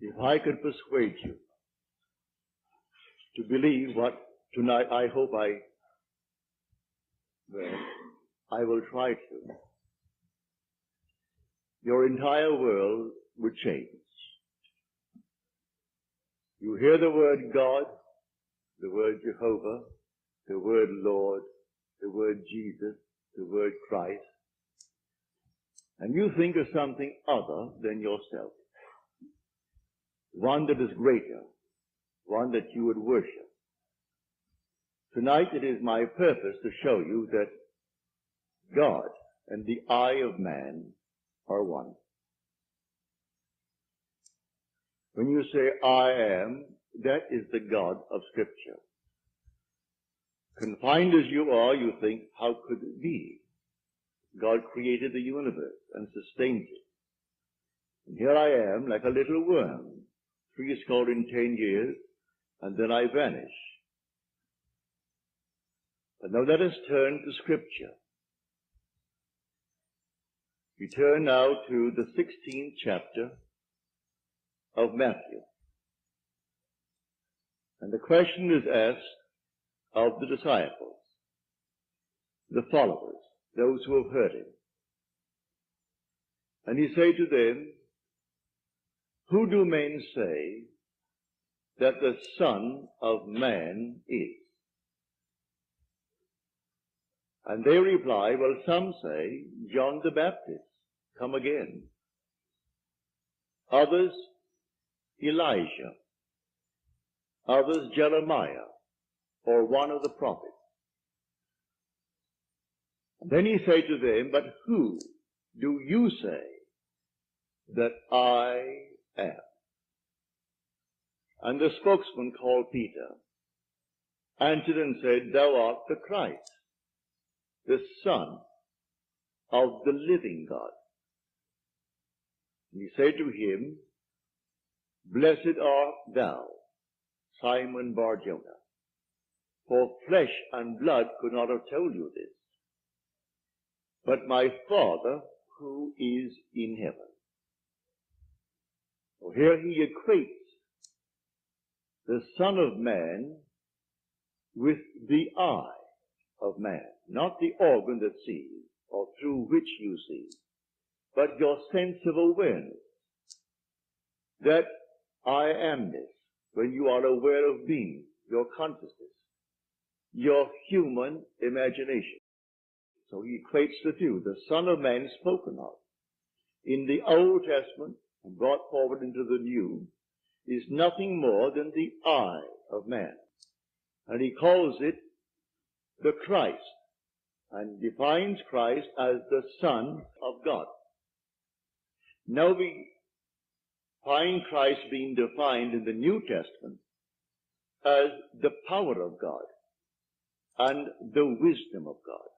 If I could persuade you to believe what tonight I hope I will try to, your entire world would change. You hear the word God, the word Jehovah, the word Lord, the word Jesus, the word Christ, and you think of something other than yourself, one that is greater, one that you would worship. Tonight it is my purpose to show you that God and the I of man are one. When you say I am, that is the God of Scripture. Confined as you are, you think, how could it be? God created the universe and sustains it. And here I am, like a little worm, 70 in 10 years, and then I vanish. But now let us turn to Scripture. We turn now to the 16th chapter of Matthew. And the question is asked of the disciples, the followers, those who have heard him. And he said to them, who do men say that the Son of Man is? And they reply, well, some say John the Baptist, come again. Others, Elijah. Others, Jeremiah, or one of the prophets. And then he said to them, but who do you say that I am? And the spokesman called Peter answered and said, thou art the Christ, the Son of the living God. And he said to him, blessed art thou, Simon Bar-Jonah, for flesh and blood could not have told you this, but my Father who is in heaven. So here he equates the Son of Man with the eye of man, not the organ that sees or through which you see, but your sense of awareness, that I amness, when you are aware of being, your consciousness, your human imagination. So he equates the two, the Son of Man spoken of in the Old Testament and brought forward into the New, is nothing more than the I of man. And he calls it the Christ, and defines Christ as the Son of God. Now we find Christ being defined in the New Testament as the power of God and the wisdom of God.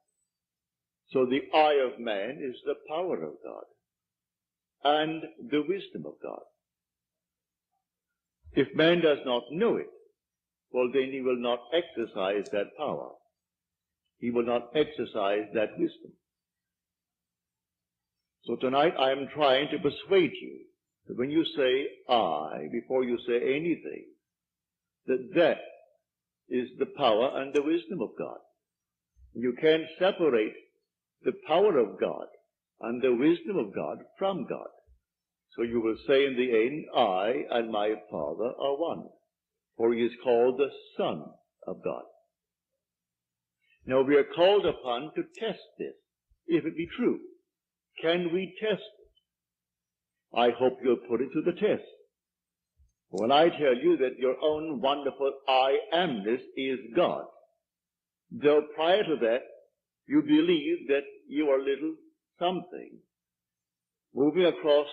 So the I of man is the power of God and the wisdom of God. If man does not know it, well, then he will not exercise that power. He will not exercise that wisdom. So tonight I am trying to persuade you that when you say I, before you say anything, that is the power and the wisdom of God. You can't separate the power of God and the wisdom of God from God. So you will say in the end, I and my Father are one, for he is called the Son of God. Now we are called upon to test this, if it be true. Can we test it? I hope you'll put it to the test. When I tell you that your own wonderful I amness is God, though prior to that you believe that you are little something, moving across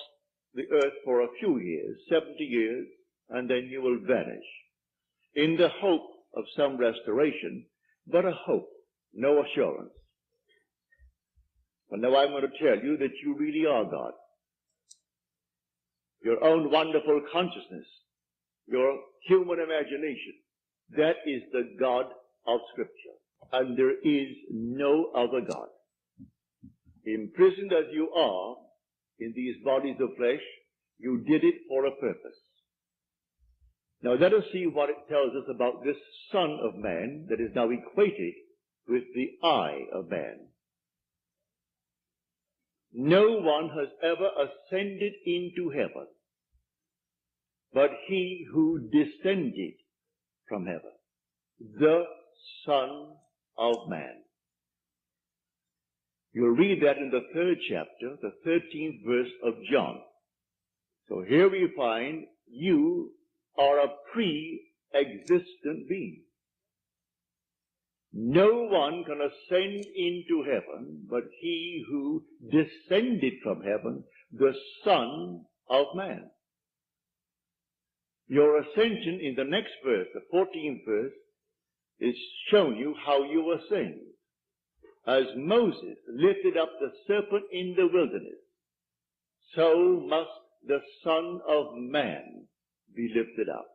the earth for a few years, 70 years, and then you will vanish, in the hope of some restoration, but a hope, no assurance. But now I'm going to tell you that you really are God. Your own wonderful consciousness, your human imagination, that is the God of Scripture. And there is no other God. Imprisoned as you are in these bodies of flesh, you did it for a purpose. Now let us see what it tells us about this Son of Man that is now equated with the I of man. No one has ever ascended into heaven but he who descended from heaven, the Son of Man. You'll read that in the 3rd chapter, the 13th verse of John. So here we find you are a pre-existent being. No one can ascend into heaven but he who descended from heaven, the Son of Man. Your ascension in the next verse, the 14th verse, is showing you how you ascend. As Moses lifted up the serpent in the wilderness, so must the Son of Man be lifted up.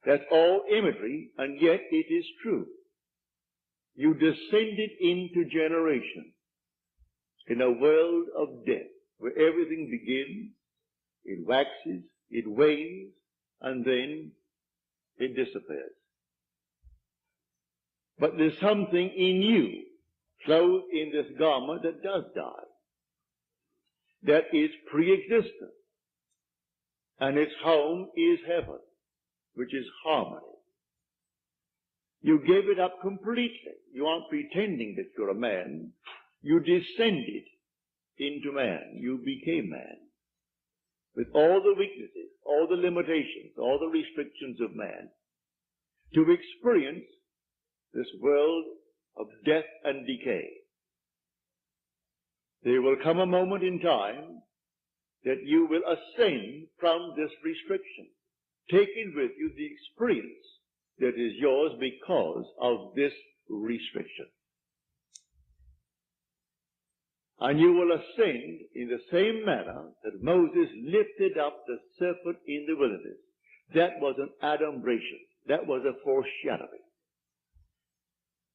That's all imagery, and yet it is true. You descended into generation in a world of death, where everything begins, it waxes, it wanes, and then it disappears. But there's something in you, clothed in this garment, that does die. That is pre-existent. And its home is heaven, which is harmony. You gave it up completely. You aren't pretending that you're a man. You descended into man. You became man. With all the weaknesses, all the limitations, all the restrictions of man, to experience this world of death and decay. There will come a moment in time that you will ascend from this restriction, taking with you the experience that is yours because of this restriction. And you will ascend in the same manner that Moses lifted up the serpent in the wilderness. That was an adumbration. That was a foreshadowing.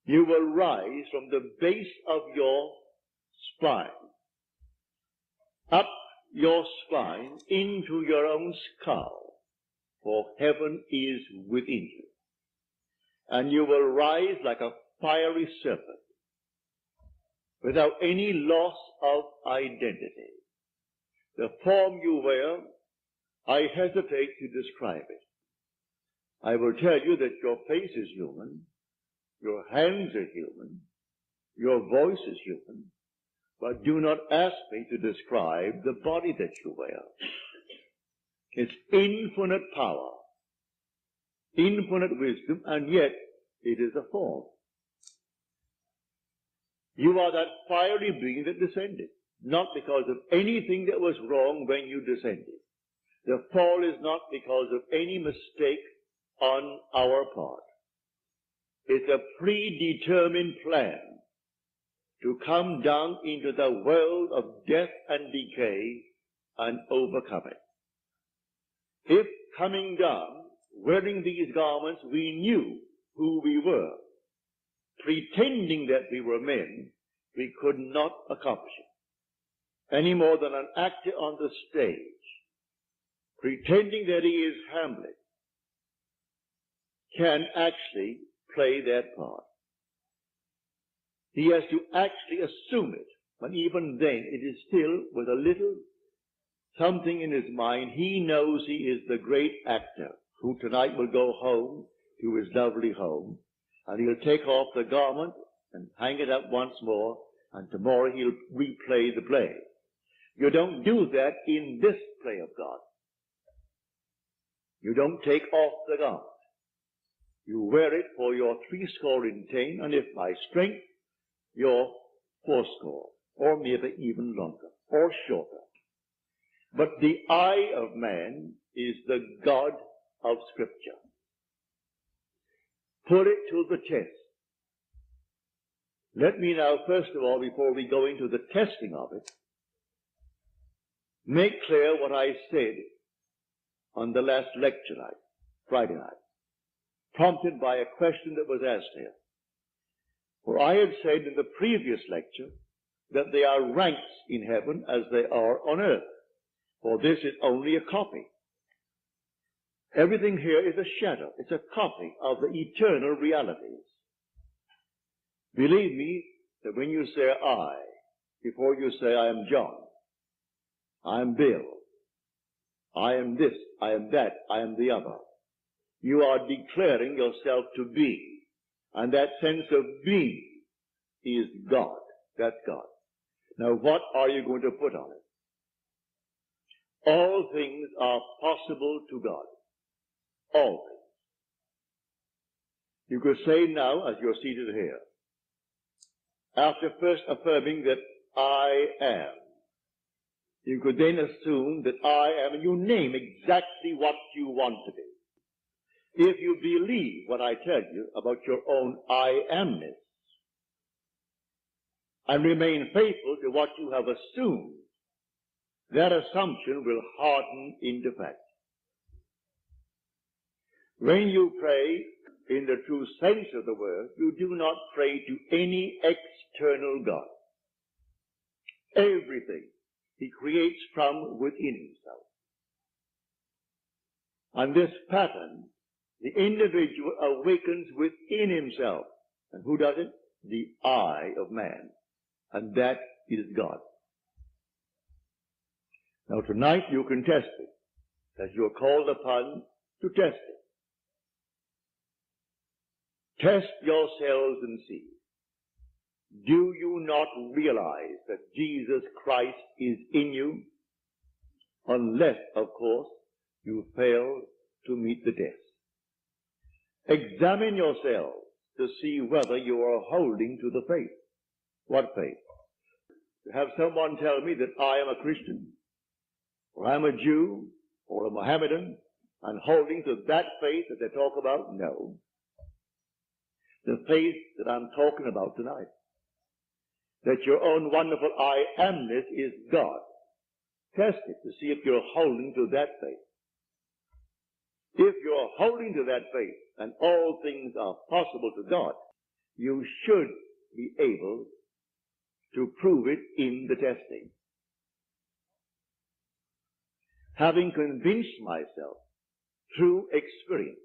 You will rise from the base of your spine, up your spine into your own skull, for heaven is within you. And you will rise like a fiery serpent, without any loss of identity. The form you wear, I hesitate to describe it. I will tell you that your face is human, your hands are human, your voice is human, but do not ask me to describe the body that you wear. It's infinite power, infinite wisdom, and yet it is a form. You are that fiery being that descended, not because of anything that was wrong when you descended. The fall is not because of any mistake on our part. It's a predetermined plan to come down into the world of death and decay and overcome it. If coming down, wearing these garments, we knew who we were, pretending that we were men, we could not accomplish it. Any more than an actor on the stage, pretending that he is Hamlet, can actually play that part. He has to actually assume it, but even then it is still with a little something in his mind. He knows he is the great actor who tonight will go home to his lovely home, and he'll take off the garment and hang it up once more, and tomorrow he'll replay the play. You don't do that in this play of God. You don't take off the garment. You wear it for your 80, and if by strength, your 80, or maybe even longer, or shorter. But the I of man is the God of Scripture. Put it to the test. Let me now, first of all, before we go into the testing of it, make clear what I said on the last lecture night, Friday night, prompted by a question that was asked here. For I had said in the previous lecture that there are ranks in heaven as they are on earth, for this is only a copy. Everything here is a shadow. It's a copy of the eternal realities. Believe me that when you say I, before you say I am John, I am Bill, I am this, I am that, I am the other, you are declaring yourself to be. And that sense of being is God. That's God. Now what are you going to put on it? All things are possible to God. All things. You could say now, as you're seated here, after first affirming that I am, you could then assume that I am, and you name exactly what you want to be. If you believe what I tell you about your own I amness, and remain faithful to what you have assumed, that assumption will harden into fact. When you pray in the true sense of the word, you do not pray to any external God. Everything he creates from within himself. And this pattern, the individual awakens within himself. And who does it? The I of man. And that is God. Now tonight you can test it, as you are called upon to test it. Test yourselves and see. Do you not realize that Jesus Christ is in you? Unless, of course, you fail to meet the test. Examine yourselves to see whether you are holding to the faith. What faith? To have someone tell me that I am a Christian, or I'm a Jew, or a Mohammedan, and holding to that faith that they talk about? No. The faith that I'm talking about tonight. That your own wonderful I amness is God. Test it to see if you're holding to that faith. If you're holding to that faith, and all things are possible to God, you should be able to prove it in the testing. Having convinced myself through experience,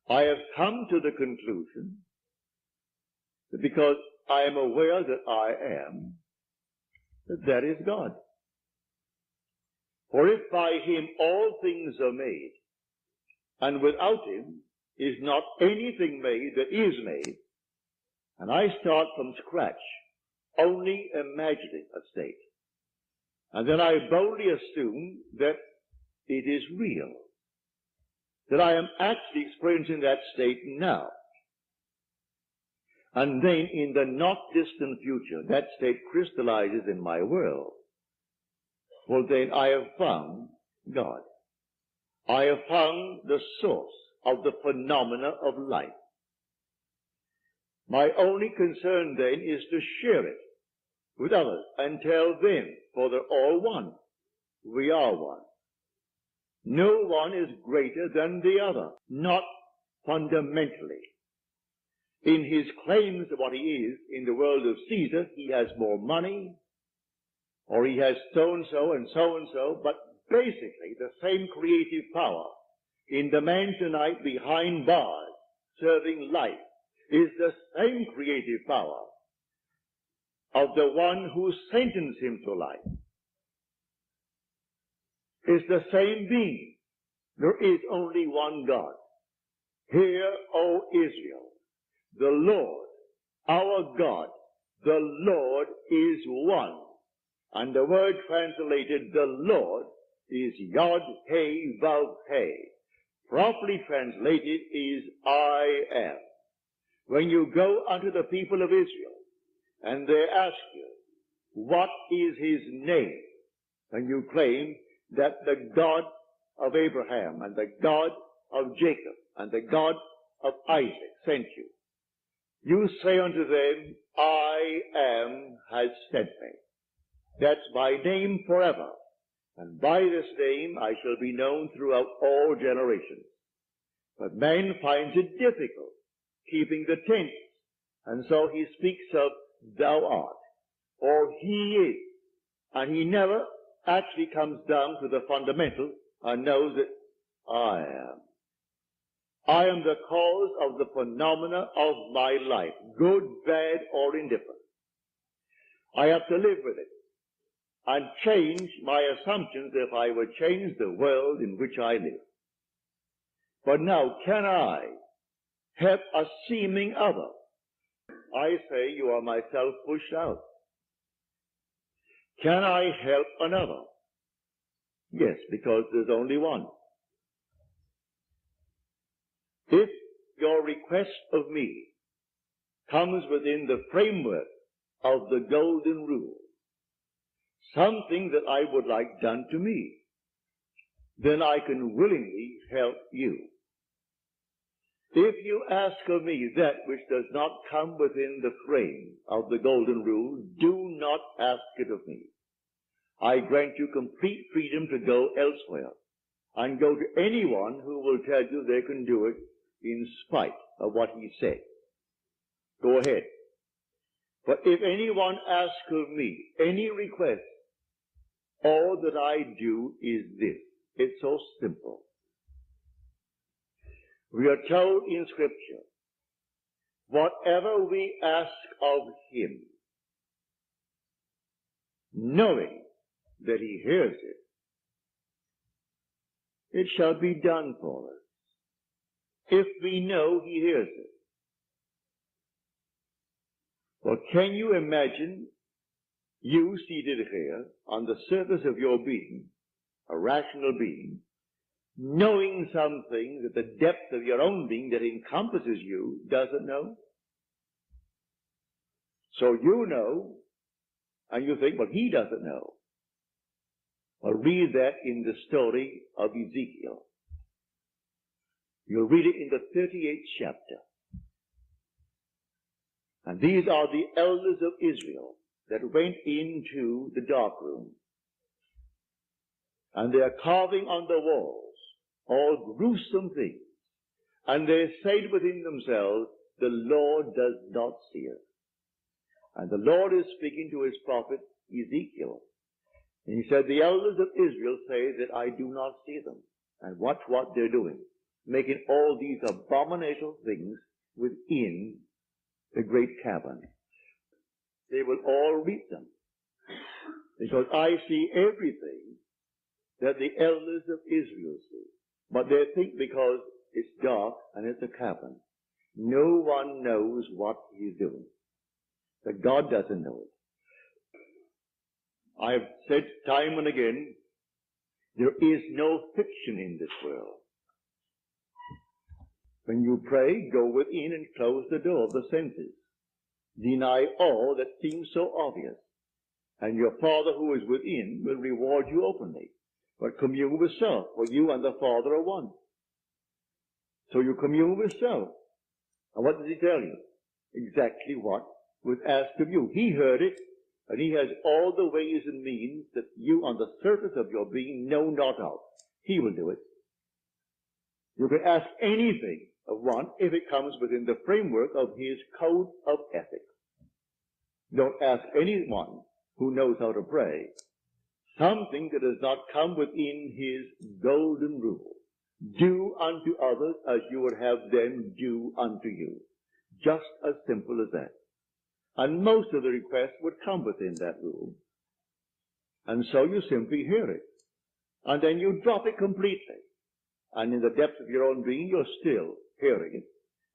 I have come to the conclusion that because I am aware that I am, that is God. For if by him all things are made, and without him is not anything made that is made, and I start from scratch, only imagining a state, and then I boldly assume that it is real, that I am actually experiencing that state now. And then in the not distant future, that state crystallizes in my world. Well, then I have found God. I have found the source of the phenomena of life. My only concern then is to share it with others and tell them, for they're all one. We are one. No one is greater than the other, not fundamentally. In his claims of what he is in the world of Caesar, he has more money, or he has so-and-so and so-and-so, but basically the same creative power in the man tonight behind bars serving life is the same creative power of the one who sentenced him to life. It's the same being. There is only one God. Hear, O Israel, the Lord, our God, the Lord is one. And the word translated, the Lord, is Yod He Vav He. Properly translated is I am. When you go unto the people of Israel, and they ask you, what is his name? And you claim that the God of Abraham, and the God of Jacob, and the God of Isaac sent you. You say unto them, I am has sent me. That's my name forever. And by this name I shall be known throughout all generations. But man finds it difficult keeping the tense. And so he speaks of thou art, or he is. And he never actually comes down to the fundamental and knows that I am. I am the cause of the phenomena of my life, good, bad, or indifferent. I have to live with it and change my assumptions if I would change the world in which I live. But now, can I help a seeming other? I say you are myself pushed out. Can I help another? Yes, because there's only one. If your request of me comes within the framework of the golden rule, something that I would like done to me, then I can willingly help you. If you ask of me that which does not come within the frame of the golden rule, do not ask it of me. I grant you complete freedom to go elsewhere and go to anyone who will tell you they can do it in spite of what he said. Go ahead. But if anyone asks of me any request, all that I do is this. It's so simple. We are told in Scripture, whatever we ask of him, knowing that he hears it, it shall be done for us. If we know he hears it. Well, can you imagine you seated here on the surface of your being, a rational being, knowing something that the depth of your own being that encompasses you doesn't know? So you know, and you think, well, he doesn't know. Well, read that in the story of Ezekiel. You'll read it in the 38th chapter. And these are the elders of Israel that went into the dark room. And they are carving on the walls all gruesome things. And they said within themselves, the Lord does not see us. And the Lord is speaking to his prophet Ezekiel. And he said, the elders of Israel say that I do not see them. And watch what they're doing. Making all these abominable things within the great cavern. They will all reap them. Because I see everything that the elders of Israel see. But they think because it's dark and it's a cavern, no one knows what he's doing. That God doesn't know it. I've said time and again, there is no fiction in this world. When you pray, go within and close the door of the senses. Deny all that seems so obvious. And your Father who is within will reward you openly. But commune with self, for you and the Father are one. So you commune with self. And what does he tell you? Exactly what was asked of you. He heard it, and he has all the ways and means that you on the surface of your being know not of. He will do it. You can ask anything of one if it comes within the framework of his code of ethics. Don't ask anyone who knows how to pray something that does not come within his golden rule. Do unto others as you would have them do unto you. Just as simple as that. And most of the requests would come within that rule. And so you simply hear it. And then you drop it completely. And in the depths of your own being, you're still hearing it.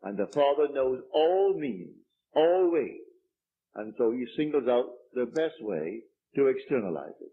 And the Father knows all means, all ways. And so he singles out the best way to externalize it.